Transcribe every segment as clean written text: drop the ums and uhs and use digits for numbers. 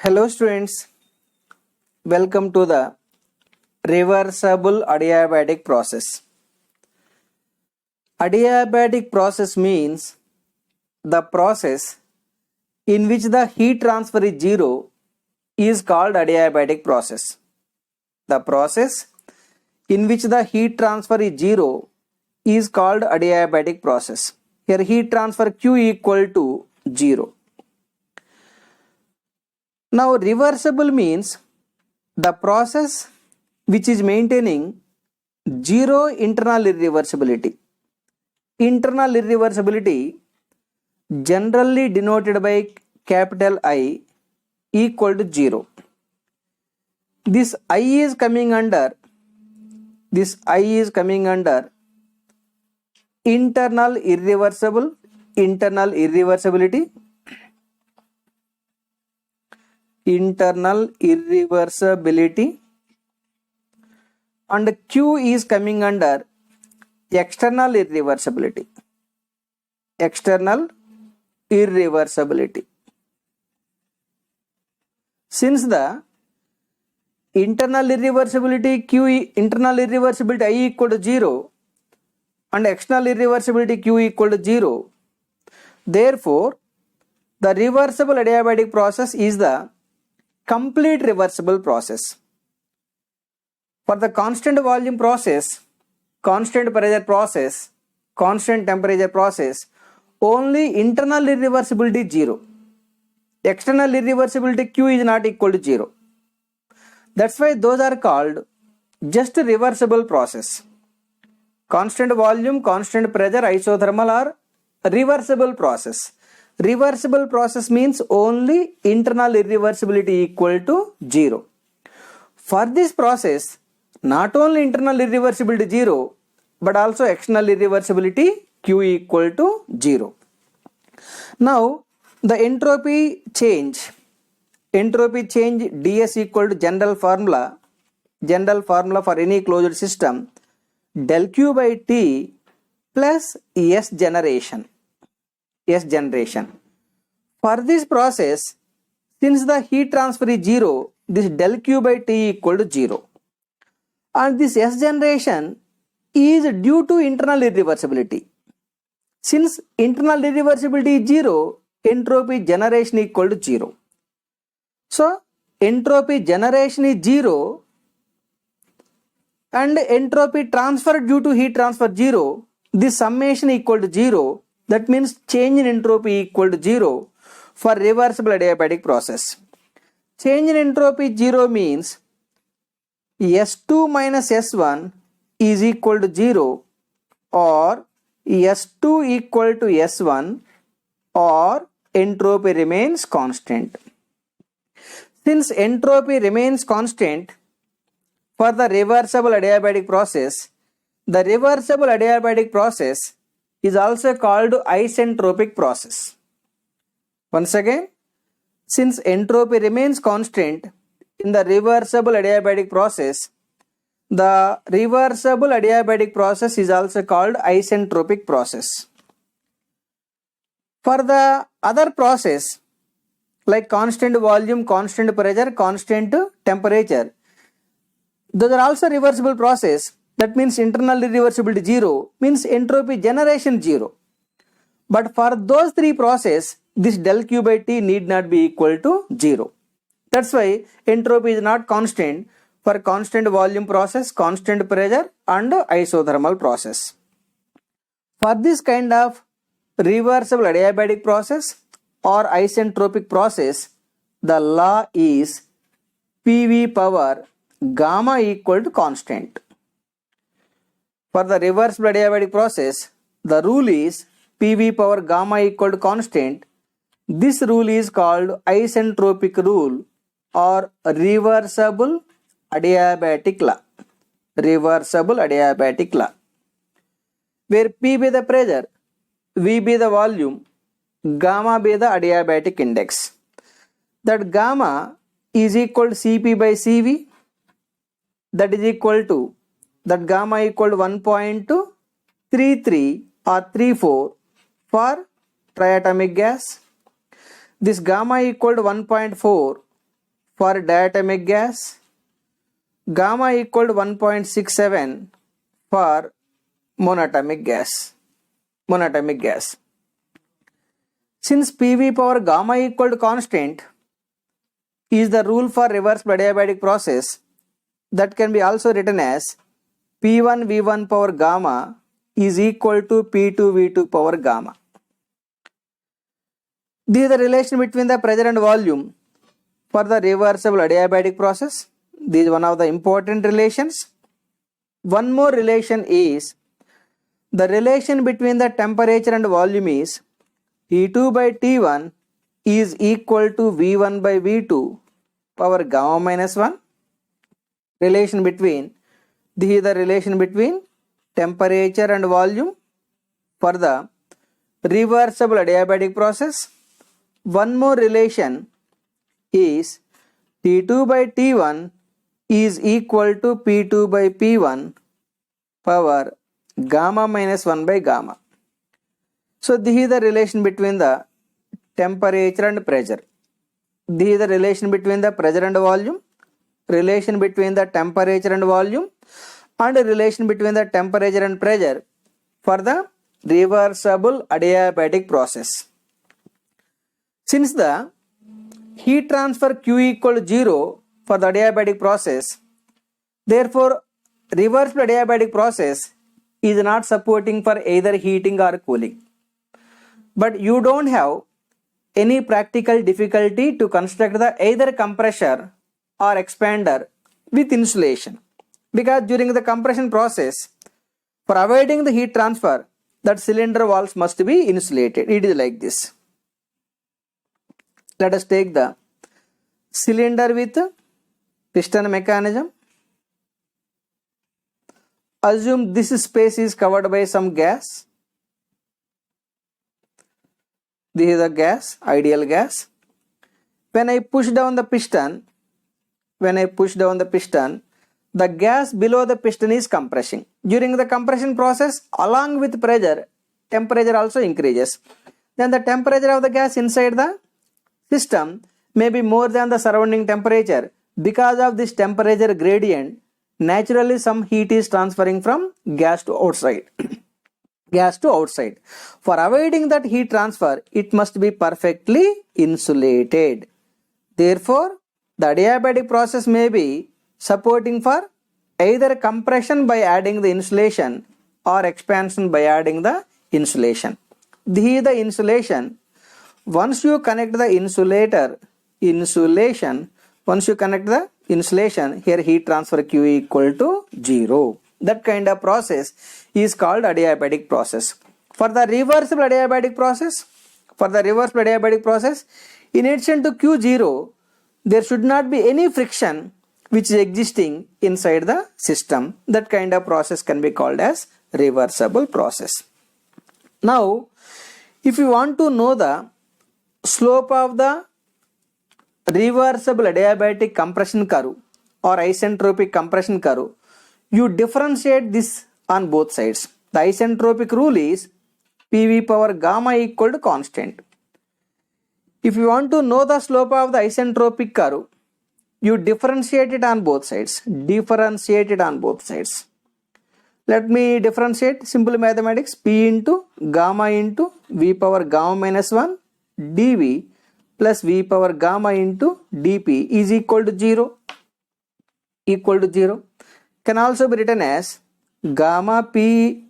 Hello students, welcome to the reversible adiabatic process. Adiabatic process means the process in which the heat transfer is zero is called adiabatic process. The process in which the heat transfer is zero is called adiabatic process. Here heat transfer Q equal to 0. Now reversible means the process which is maintaining zero internal irreversibility. Internal irreversibility generally denoted by capital I equal to 0. This I is coming under internal irreversibility, and Q is coming under external irreversibility. Since the internal irreversibility I equal to 0 and external irreversibility Q equal to 0, therefore the reversible adiabatic process is the complete reversible process. For the constant volume process, constant pressure process, constant temperature process, only internal irreversibility is 0. External irreversibility Q is not equal to 0. That's why those are called just reversible process. Constant volume, constant pressure, isothermal are reversible process. Reversible process means only internal irreversibility equal to 0. For this process, not only internal irreversibility 0, but also external irreversibility Q equal to 0. Now, the entropy change ds equal to general formula for any closed system, del Q by T plus S generation. For this process, since the heat transfer is 0, this del Q by T equal to 0. And this S generation is due to internal irreversibility. Since internal irreversibility is 0, entropy generation equal to 0. So, entropy generation is 0 and entropy transfer due to heat transfer 0. This summation equal to 0. That means change in entropy equal to 0 for reversible adiabatic process. Change in entropy 0 means S2 minus S1 is equal to 0 or S2 equal to S1 or entropy remains constant. Since entropy remains constant for the reversible adiabatic process, the reversible adiabatic process is also called isentropic process. Once again, since entropy remains constant in the reversible adiabatic process, the reversible adiabatic process is also called isentropic process. For the other process like constant volume, constant pressure, constant temperature, those are also reversible process. That means internal irreversibility 0 means entropy generation 0. But for those three processes, this del Q by T need not be equal to 0. That's why entropy is not constant for constant volume process, constant pressure and isothermal process. For this kind of reversible adiabatic process or isentropic process, the law is PV power gamma equal to constant. For the reversible adiabatic process, the rule is PV power gamma equal to constant. This rule is called isentropic rule or reversible adiabatic law. Where P be the pressure, V be the volume, gamma be the adiabatic index. That gamma is equal to Cp by Cv, that is equal to that gamma equal to 1.33 or 34 for triatomic gas. This gamma equal to 1.4 for diatomic gas, gamma equal to 1.67 for monatomic gas. Since PV power gamma equal to constant is the rule for reversible adiabatic process, that can be also written as P1 V1 power gamma is equal to P2 V2 power gamma. This is the relation between the pressure and volume for the reversible adiabatic process. This is one of the important relations. One more relation is the relation between the temperature and volume is T2 by T1 is equal to V1 by V2 power gamma minus 1. This is the relation between temperature and volume for the reversible adiabatic process. One more relation is T2 by T1 is equal to P2 by P1 power gamma minus 1 by gamma. So this is the relation between the temperature and pressure. This is the relation between the pressure and volume, relation between the temperature and volume, and relation between the temperature and pressure for the reversible adiabatic process. Since the heat transfer Q equal to 0 for the adiabatic process, therefore reversible adiabatic process is not supporting for either heating or cooling. But you don't have any practical difficulty to construct the either compressor or expander with insulation, because during the compression process, for avoiding the heat transfer, that cylinder walls must be insulated. It is like this. Let us take the cylinder with piston mechanism. Assume this space is covered by some gas. This is a gas, ideal gas. When I push down the piston, the gas below the piston is compressing. During the compression process, along with pressure, temperature also increases. Then the temperature of the gas inside the system may be more than the surrounding temperature. Because of this temperature gradient, naturally some heat is transferring from gas to outside. For avoiding that heat transfer, it must be perfectly insulated. Therefore, the adiabatic process may be supporting for either compression by adding the insulation or expansion by adding the insulation. This is the insulation. Once you connect the insulation, here heat transfer Q equal to 0. That kind of process is called adiabatic process. For the reversible adiabatic process, in addition to Q0, there should not be any friction which is existing inside the system. That kind of process can be called as reversible process. Now, if you want to know the slope of the reversible adiabatic compression curve or isentropic compression curve, you differentiate this on both sides. The isentropic rule is PV power gamma equal to constant. If you want to know the slope of the isentropic curve, you differentiate it on both sides. Let me differentiate. Simple mathematics. P into gamma into V power gamma minus 1 dV plus V power gamma into dP is equal to 0. Can also be written as gamma P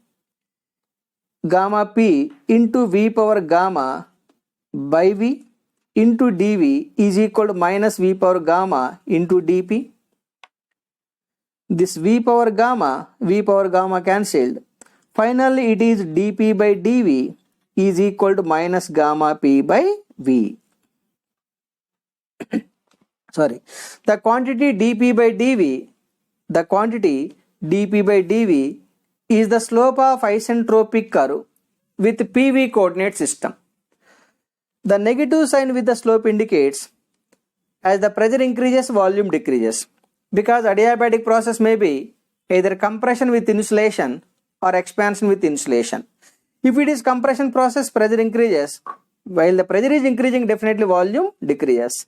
into V power gamma by V into dV is equal to minus V power gamma into dP. This V power gamma cancelled. Finally, it is dP by dV is equal to minus gamma P by V. The quantity dP by dV is the slope of isentropic curve with PV coordinate system. The negative sign with the slope indicates as the pressure increases, volume decreases, because adiabatic process may be either compression with insulation or expansion with insulation. If it is compression process, pressure increases. While the pressure is increasing, definitely volume decreases.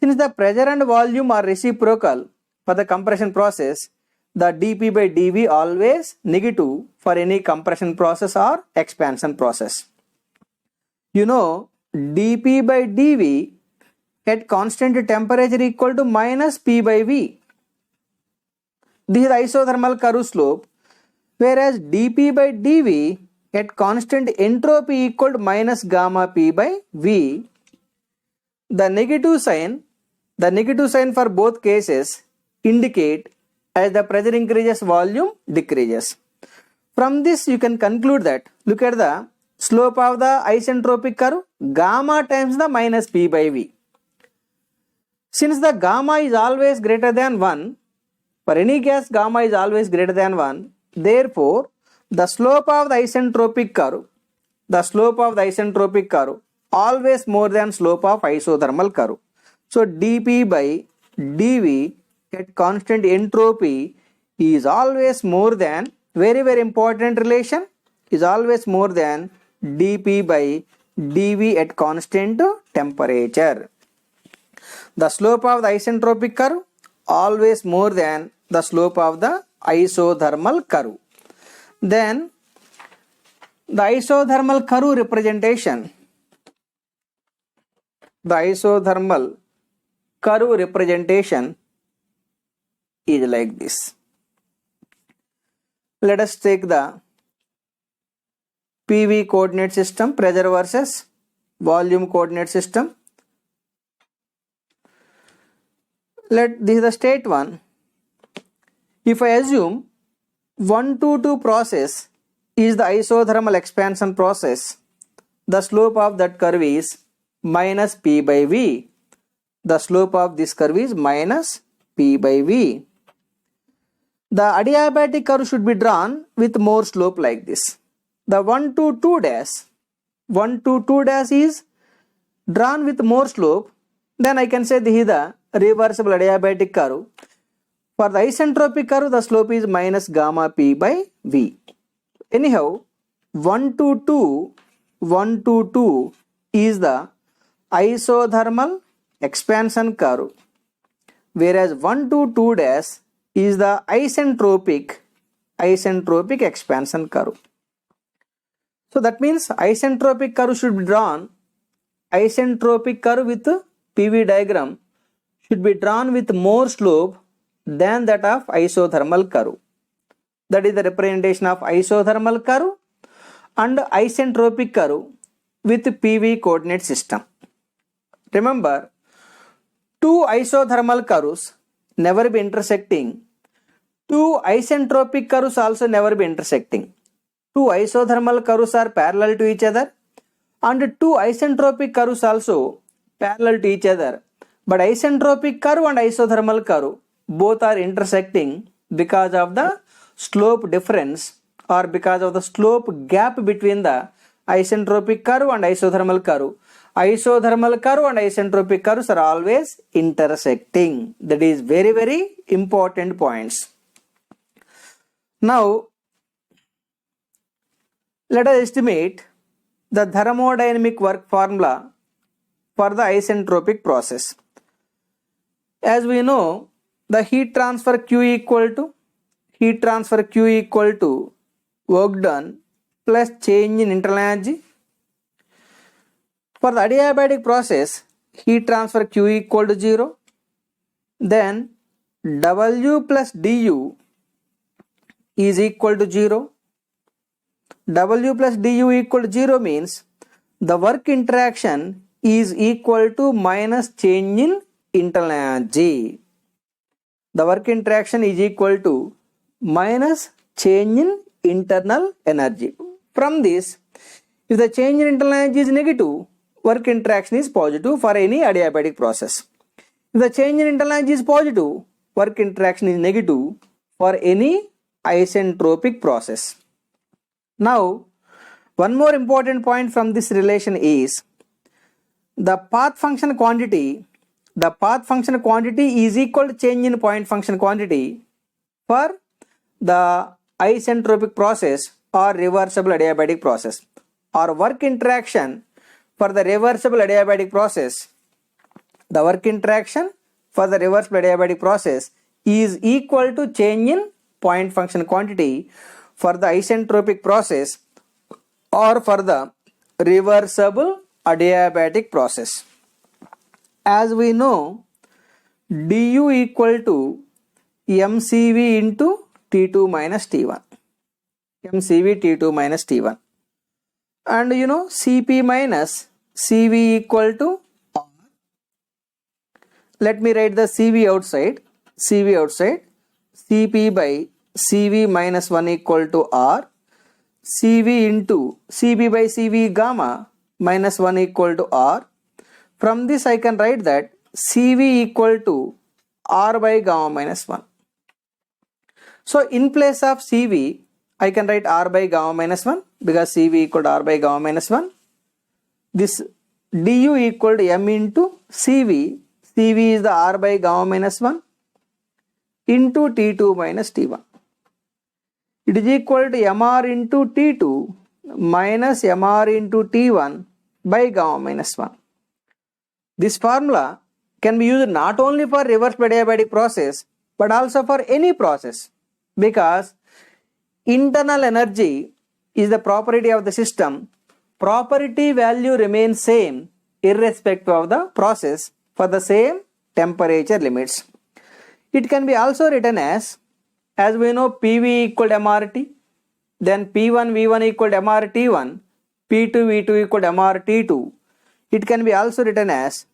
Since the pressure and volume are reciprocal for the compression process, the dP by dV always negative for any compression process or expansion process. You know, dP by dV at constant temperature equal to minus P by V. This is isothermal curve slope, whereas dP by dV at constant entropy equal to minus gamma P by V. The negative sign for both cases indicate as the pressure increases, volume decreases. From this you can conclude that, look at the slope of the isentropic curve, gamma times the minus P by V. Since the gamma is always greater than 1, for any gas gamma is always greater than 1, therefore the slope of the isentropic curve always more than slope of isothermal curve. So dP by dV at constant entropy is always more than, very important relation, is always more than dP by dV at constant temperature. The slope of the isentropic curve always more than the slope of the isothermal curve. Then the isothermal curve representation, is like this. Let us take the PV coordinate system, pressure versus volume coordinate system. This is the state 1. If I assume 1-2 process is the isothermal expansion process, the slope of that curve is minus P by V. The slope of this curve is minus P by V. The adiabatic curve should be drawn with more slope like this. The 1-2 dash is drawn with more slope, then I can say this is the reversible adiabatic curve. For the isentropic curve, the slope is minus gamma P by V. Anyhow, 1-2 is the isothermal expansion curve, whereas 1-2 dash is the isentropic expansion curve. So that means isentropic curve should be drawn, isentropic curve with PV diagram should be drawn with more slope than that of isothermal curve. That is the representation of isothermal curve and isentropic curve with PV coordinate system. Remember, two isothermal curves never be intersecting, two isentropic curves also never be intersecting. Two isothermal curves are parallel to each other and two isentropic curves also parallel to each other, but isentropic curve and isothermal curve both are intersecting because of the slope difference or because of the slope gap between the isentropic curve and isothermal curve. Isothermal curve and isentropic curves are always intersecting. That is very important points. Now let us estimate the thermodynamic work formula for the isentropic process. As we know, the heat transfer Q equal to work done plus change in internal energy. For the adiabatic process, heat transfer Q equal to 0. Then W plus du is equal to 0. W plus du equal to 0 means the work interaction is equal to minus change in internal energy. The work interaction is equal to minus change in internal energy. From this, if the change in internal energy is negative, work interaction is positive for any adiabatic process. If the change in internal energy is positive, work interaction is negative for any isentropic process. Now, one more important point from this relation is the path function quantity. The path function quantity is equal to change in point function quantity for the isentropic process or reversible adiabatic process, or work interaction for the reversible adiabatic process. the work interaction for the reversible adiabatic process is equal to change in point function quantity for the isentropic process or for the reversible adiabatic process. As we know, du equal to mcv into T2 minus T1. mcv T2 minus T1. And you know Cp minus Cv equal to R. Let me write the Cv outside. Cv outside. Cp by Cv minus 1 equal to R. Cv into Cb by Cv gamma minus 1 equal to R. From this I can write that Cv equal to R by gamma minus 1. So in place of Cv, I can write R by gamma minus 1 because Cv equal to R by gamma minus 1. This du equal to m into Cv. Cv is the R by gamma minus 1 into T2 minus T1. It is equal to mr into T2 minus mr into T1 by gamma minus 1. This formula can be used not only for reverse adiabatic process but also for any process, because internal energy is the property of the system. Property value remains same irrespective of the process for the same temperature limits. It can be also written as we know PV equal to mRT, then P1 V1 equal to mRT1, P2 V2 equal to mRT2. It can be also written as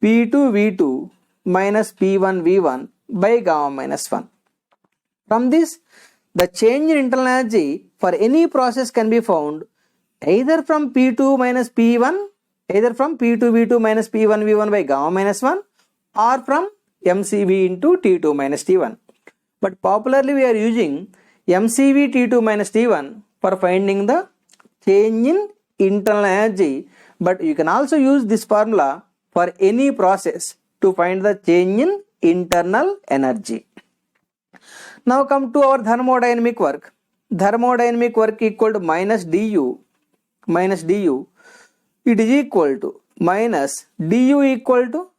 P2 V2 minus P1 V1 by gamma minus 1. From this, the change in internal energy for any process can be found either from P2 minus P1, either from P2 V2 minus P1 V1 by gamma minus 1, or from mCV into T2 minus T1. But popularly we are using mCV T2 minus T1 for finding the change in internal energy, but you can also use this formula for any process to find the change in internal energy. Now come to our thermodynamic work. Thermodynamic work equal to minus du. It is equal to minus du equal to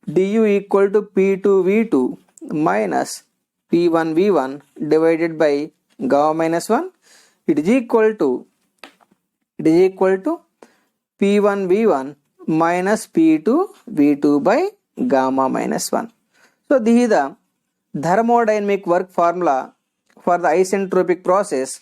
P2 V2 minus P1 V1 divided by gamma minus 1. It is equal to P1 V1 minus P2 V2 by gamma minus 1. So this is the thermodynamic work formula for the isentropic process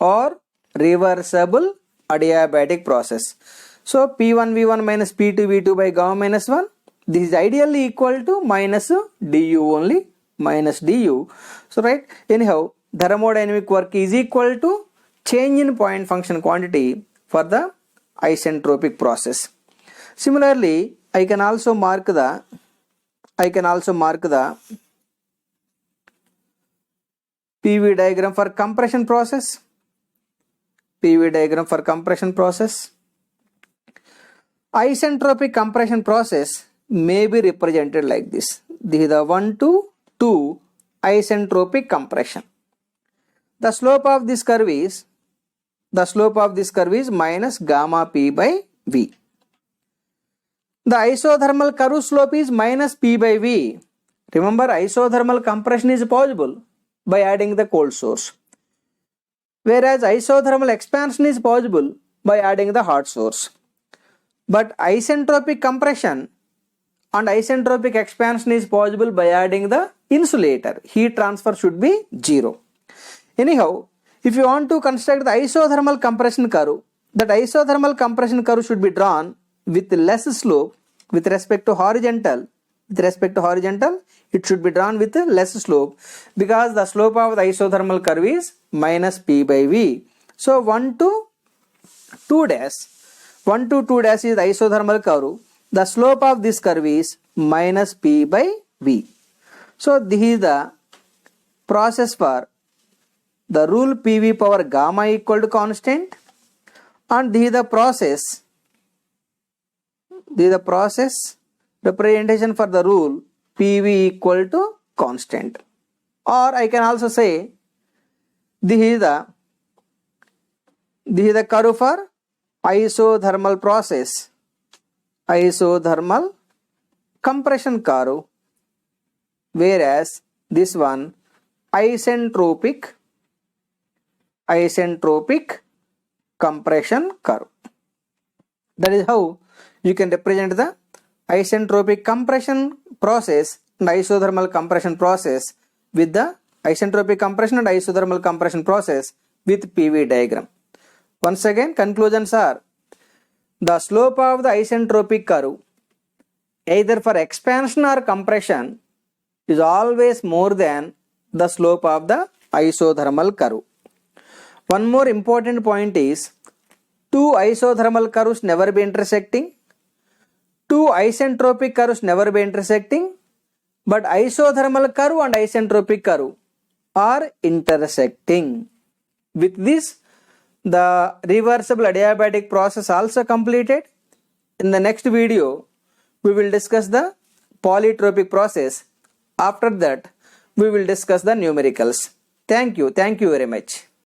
or reversible adiabatic process. So P1 V1 minus P2 V2 by gamma minus 1. This is ideally equal to minus du only, minus du. So right, anyhow, thermodynamic work is equal to change in point function quantity for the isentropic process. Similarly, I can also mark the PV diagram for compression process. Isentropic compression process may be represented like this. This is the 1 to 2 isentropic compression. The slope of this curve is minus gamma p by v. The isothermal curve slope is minus p by v. Remember, isothermal compression is possible by adding the cold source, whereas isothermal expansion is possible by adding the hot source. But isentropic compression and isentropic expansion is possible by adding the insulator. Heat transfer should be 0. Anyhow, if you want to construct the isothermal compression curve, that isothermal compression curve should be drawn with less slope with respect to horizontal. It should be drawn with less slope because the slope of the isothermal curve is minus p by v. So 1 to 2 dash is the isothermal curve. The slope of this curve is minus p by v. So this is the process for the rule PV power gamma equal to constant, and this is the process representation for the rule PV equal to constant. Or I can also say this is the curve for isothermal process. Isothermal compression curve, whereas this one isentropic compression curve. That is how you can represent the isentropic compression process and isothermal compression process with the isentropic compression and isothermal compression process with PV diagram. Once again, conclusions are: the slope of the isentropic curve, either for expansion or compression, is always more than the slope of the isothermal curve. One more important point is, two isothermal curves never be intersecting, two isentropic curves never be intersecting, but isothermal curve and isentropic curve are intersecting. With this, the reversible adiabatic process also completed. In the next video, we will discuss the polytropic process. After that, we will discuss the numericals. Thank you very much.